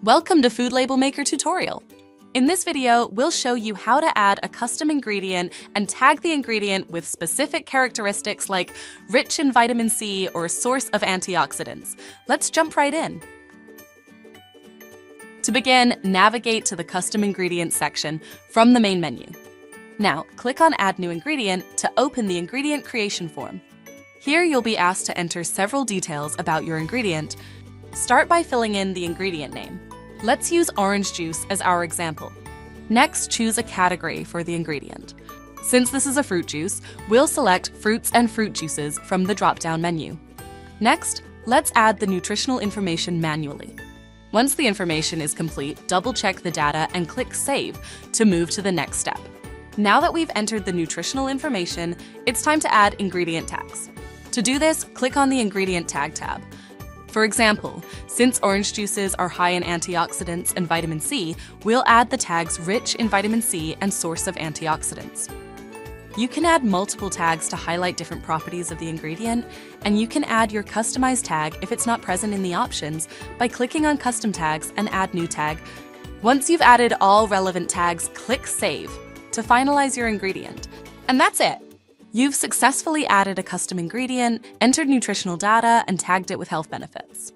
Welcome to FoodLabelMaker tutorial. In this video, we'll show you how to add a custom ingredient and tag the ingredient with specific characteristics like rich in vitamin C or source of antioxidants. Let's jump right in. To begin, navigate to the custom ingredients section from the main menu. Now, click on Add New Ingredient to open the ingredient creation form. Here you'll be asked to enter several details about your ingredient. Start by filling in the ingredient name. Let's use orange juice as our example. Next, choose a category for the ingredient. Since this is a fruit juice, we'll select fruits and fruit juices from the drop-down menu. Next, let's add the nutritional information manually. Once the information is complete, double-check the data and click Save to move to the next step. Now that we've entered the nutritional information, it's time to add ingredient tags. To do this, click on the Ingredient Tag tab. For example, since orange juices are high in antioxidants and vitamin C, we'll add the tags rich in vitamin C and source of antioxidants. You can add multiple tags to highlight different properties of the ingredient, and you can add your customized tag if it's not present in the options by clicking on Custom Tags and Add New Tag. Once you've added all relevant tags, click Save to finalize your ingredient. And that's it! You've successfully added a custom ingredient, entered nutritional data, and tagged it with health benefits.